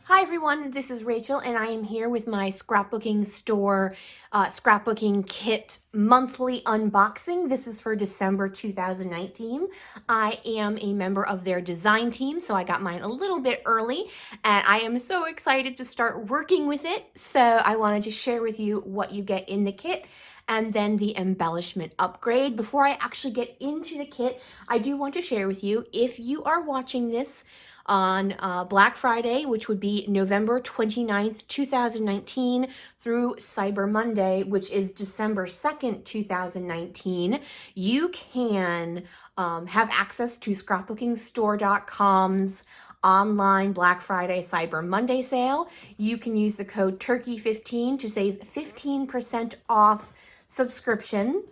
Hi everyone, this is Rachel and I am here with my Scrapbooking Store Scrapbooking Kit monthly unboxing. This is for December 2019. I am a member of their design team, so I got mine a little bit early and I am so excited to start working with it. So I wanted to share with you what you get in the kit and then the embellishment upgrade. Before I actually get into the kit, I do want to share with you, if you are watching this on Black Friday, which would be November 29th, 2019 through Cyber Monday, which is December 2nd, 2019, you can have access to scrapbookingstore.com's online Black Friday Cyber Monday sale. You can use the code TURKEY15 to save 15% off subscription,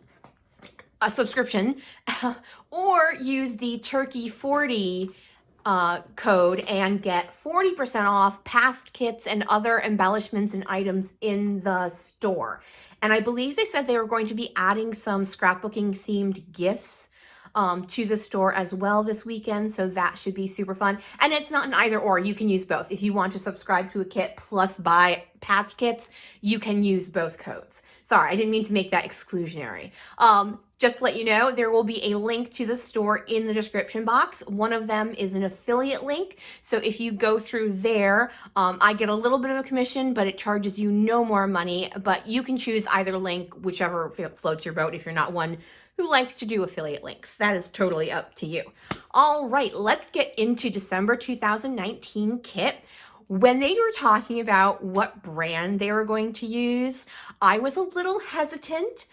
or use the Turkey40 code and get 40% off past kits and other embellishments and items in the store. And I believe they said they were going to be adding some scrapbooking themed gifts to the store as well this weekend, so that should be super fun. And it's not an either or, you can use both. If you want to subscribe to a kit plus buy past kits, you can use both codes. Sorry, I didn't mean to make that exclusionary. Just to let you know, there will be a link to the store in the description box. One of them is an affiliate link. So if you go through there, I get a little bit of a commission, but it charges you no more money. But you can choose either link, whichever floats your boat if you're not one who likes to do affiliate links. That is totally up to you. All right, let's get into December 2019 kit. When they were talking about what brand they were going to use, I was a little hesitant.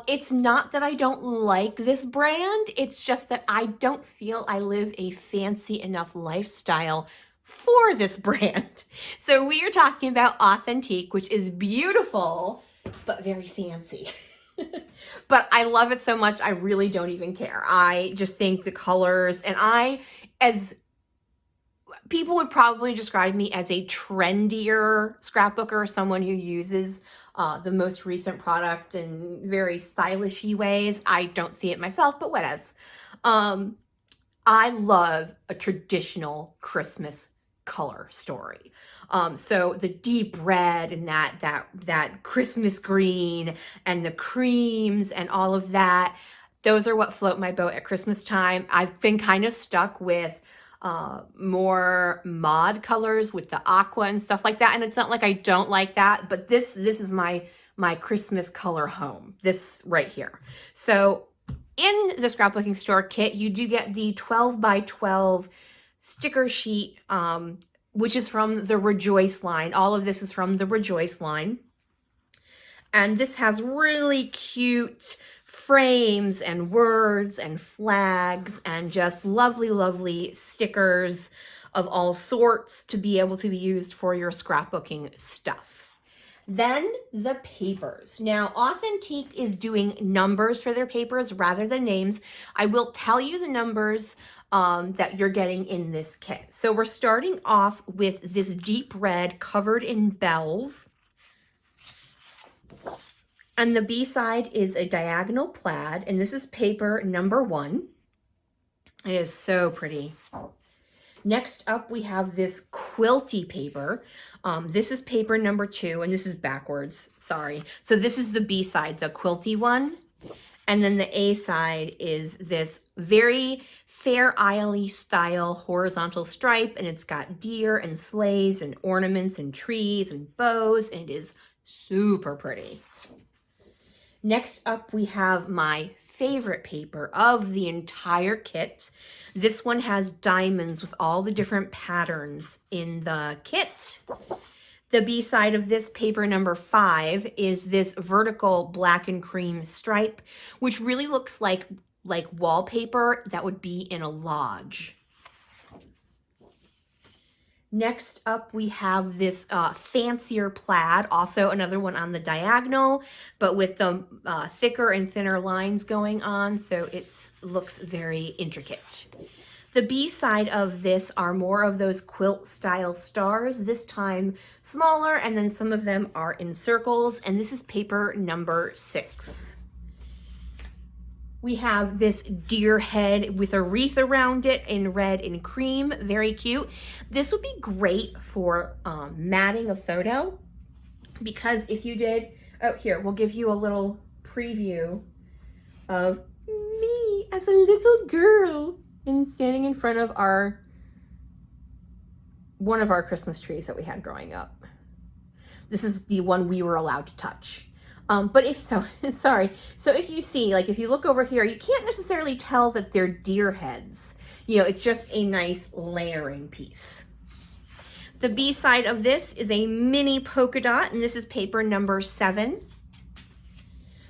It's not that I don't like this brand, it's just that I don't feel I live a fancy enough lifestyle for this brand. So we are talking about Authentique, which is beautiful, but very fancy. But I love it so much, I really don't even care. I just think the colors, and as people would probably describe me as a trendier scrapbooker, someone who uses the most recent product in very stylish-y ways. I don't see it myself, but whatevs. I love a traditional Christmas color story. So the deep red and that Christmas green and the creams and all of that, those are what float my boat at Christmas time. I've been kind of stuck with more mod colors with the aqua and stuff like that, and it's not like I don't like that, but this is my Christmas color home, this right here. So in the Scrapbooking Store kit, you do get the 12 by 12 sticker sheet, which is from the Rejoice line. All of this is from the Rejoice line. And this has really cute frames and words and flags and just lovely, lovely stickers of all sorts to be able to be used for your scrapbooking stuff. Then the papers. Now, Authentique is doing numbers for their papers rather than names. I will tell you the numbers that you're getting in this kit. So we're starting off with this deep red covered in bells. And the B side is a diagonal plaid, and this is paper number 1. It is so pretty. Next up, we have this quilty paper. This is paper number 2, and this is backwards, sorry. So this is the B side, the quilty one. And then the A side is this very Fair Isle-y style horizontal stripe, and it's got deer and sleighs and ornaments and trees and bows, and it is super pretty. Next up, we have my favorite paper of the entire kit. This one has diamonds with all the different patterns in the kit. The B side of this, paper number 5, is this vertical black and cream stripe, which really looks like wallpaper that would be in a lodge. Next up, we have this fancier plaid, also another one on the diagonal, but with the thicker and thinner lines going on, so it looks very intricate. The B side of this are more of those quilt style stars, this time smaller, and then some of them are in circles, and this is paper number 6. We have this deer head with a wreath around it in red and cream. Very cute. This would be great for matting a photo, because if you did, oh, here, we'll give you a little preview of me as a little girl and standing in front of one of our Christmas trees that we had growing up. This is the one we were allowed to touch. But if so, sorry. So if you see, like if you look over here, you can't necessarily tell that they're deer heads. You know, it's just a nice layering piece. The B side of this is a mini polka dot, and this is paper number 7.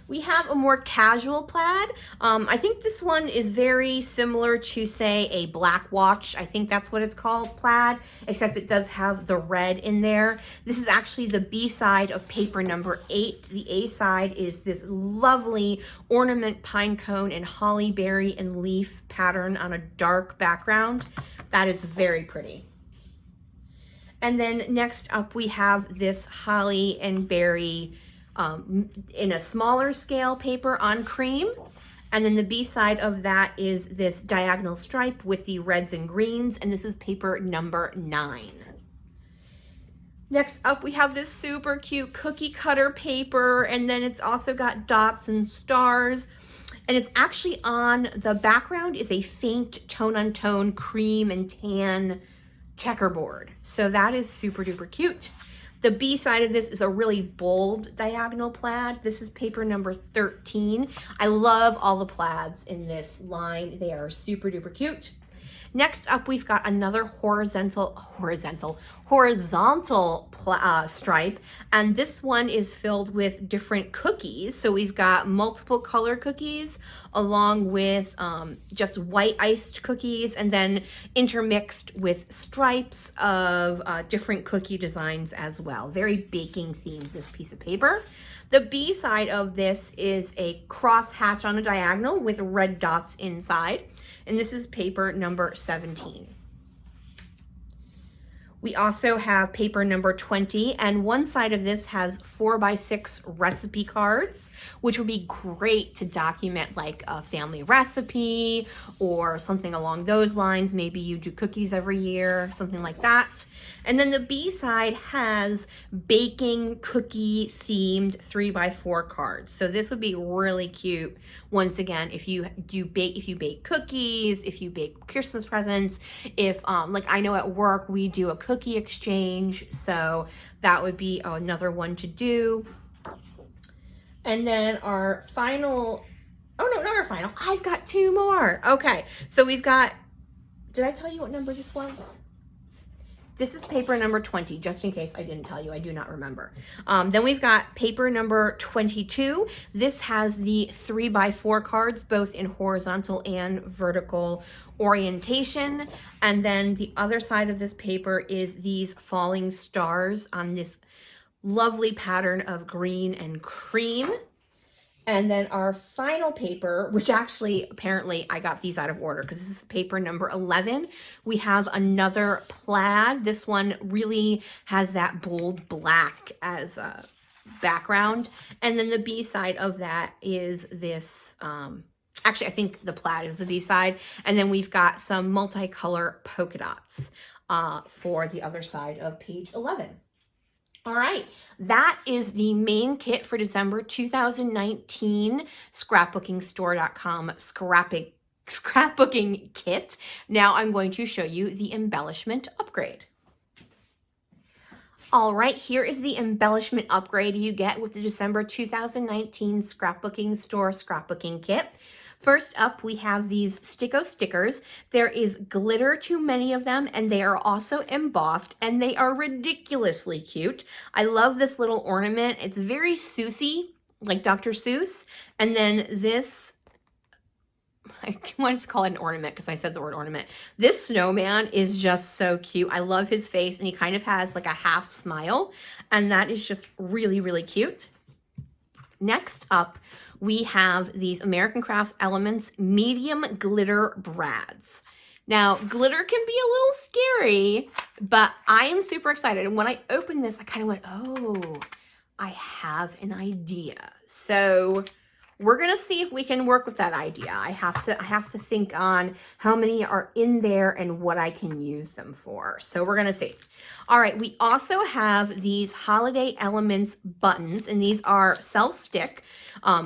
We have a more casual plaid. I think this one is very similar to, say, a black watch. I think that's what it's called, plaid, except it does have the red in there. This is actually the B side of paper number 8. The A side is this lovely ornament pine cone and holly berry and leaf pattern on a dark background. That is very pretty. And then next up we have this holly and berry in a smaller scale paper on cream. And then the B side of that is this diagonal stripe with the reds and greens, and this is paper number 9. Next up we have this super cute cookie cutter paper, and then it's also got dots and stars, and it's actually on the background is a faint tone-on-tone cream and tan checkerboard. So that is super duper cute. The B side of this is a really bold diagonal plaid. This is paper number 13. I love all the plaids in this line. They are super duper cute. Next up, we've got another horizontal stripe, and this one is filled with different cookies. So we've got multiple color cookies along with just white iced cookies, and then intermixed with stripes of different cookie designs as well. Very baking themed, this piece of paper. The B side of this is a cross hatch on a diagonal with red dots inside, and this is paper number 17. We also have paper number 20, and one side of this has 4x6 recipe cards, which would be great to document like a family recipe or something along those lines. Maybe you do cookies every year, something like that. And then the B side has baking cookie themed 3x4 cards. So this would be really cute. Once again, if you bake cookies, if you bake Christmas presents, if like I know at work we do a cookie exchange, so that would be another one to do. And then our final, oh no, not our final, I've got 2 more. Okay, so we've got, did I tell you what number this was? This is paper number 20, just in case I didn't tell you, I do not remember. Then we've got paper number 22. This has the 3x4 cards, both in horizontal and vertical orientation. And then the other side of this paper is these falling stars on this lovely pattern of green and cream. And then our final paper, which actually apparently I got these out of order because this is paper number 11. We have another plaid. This one really has that bold black as a background. And then the B side of that is this, actually I think the plaid is the B side. And then we've got some multicolor polka dots for the other side of page 11. All right, that is the main kit for December 2019 scrapbookingstore.com scrapbooking kit. Now I'm going to show you the embellishment upgrade. All right, here is the embellishment upgrade you get with the December 2019 Scrapbooking Store scrapbooking kit. First up, we have these Sticko stickers. There is glitter to many of them, and they are also embossed, and they are ridiculously cute. I love this little ornament. It's very Seussy, like Dr. Seuss. And then this, I want to call it an ornament because I said the word ornament. This snowman is just so cute. I love his face, and he kind of has like a half smile, and that is just really, really cute. Next up, we have these American Craft Elements medium glitter brads. Now, glitter can be a little scary, but I am super excited. And when I opened this, I kind of went, oh, I have an idea. So we're gonna see if we can work with that idea. I have to think on how many are in there and what I can use them for. So we're gonna see. All right, we also have these Holiday Elements buttons, and these are self-stick.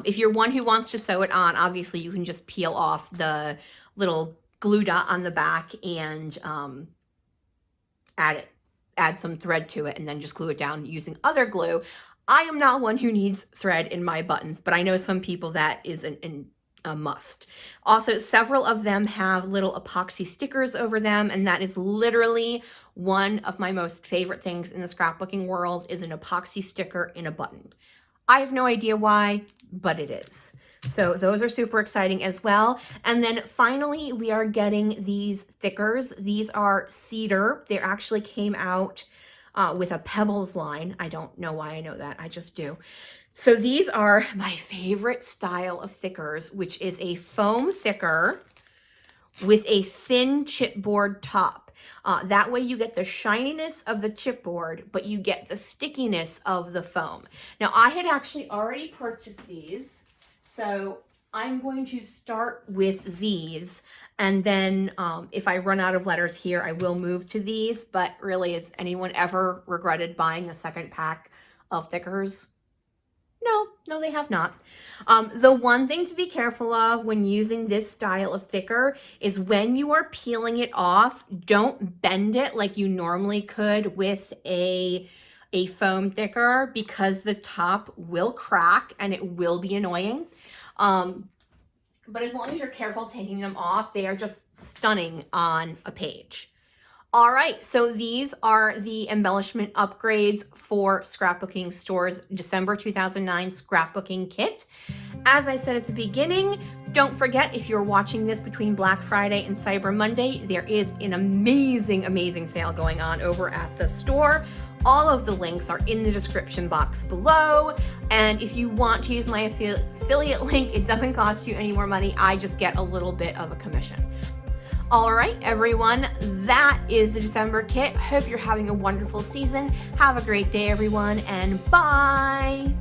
If you're one who wants to sew it on, obviously you can just peel off the little glue dot on the back and add some thread to it and then just glue it down using other glue. I am not one who needs thread in my buttons, but I know some people that is a must. Also, several of them have little epoxy stickers over them, and that is literally one of my most favorite things in the scrapbooking world, is an epoxy sticker in a button. I have no idea why, but it is. So those are super exciting as well. And then finally, we are getting these thickers. These are cedar. They actually came out with a pebbles line. I don't know why I know that. I just do. So these are my favorite style of thickers, which is a foam thicker with a thin chipboard top. That way you get the shininess of the chipboard, but you get the stickiness of the foam. Now, I had actually already purchased these, so I'm going to start with these, and then if I run out of letters here, I will move to these. But really, has anyone ever regretted buying a second pack of thickers? No, they have not. The one thing to be careful of when using this style of thicker is when you are peeling it off, don't bend it like you normally could with a foam thicker, because the top will crack and it will be annoying. But as long as you're careful taking them off, they are just stunning on a page. All right, so these are the embellishment upgrades for Scrapbooking Store's December 2009 Scrapbooking Kit. As I said at the beginning, don't forget, if you're watching this between Black Friday and Cyber Monday, there is an amazing, amazing sale going on over at the store. All of the links are in the description box below. And if you want to use my affiliate link, it doesn't cost you any more money. I just get a little bit of a commission. All right, everyone, that is the December kit. Hope you're having a wonderful season. Have a great day, everyone, and bye.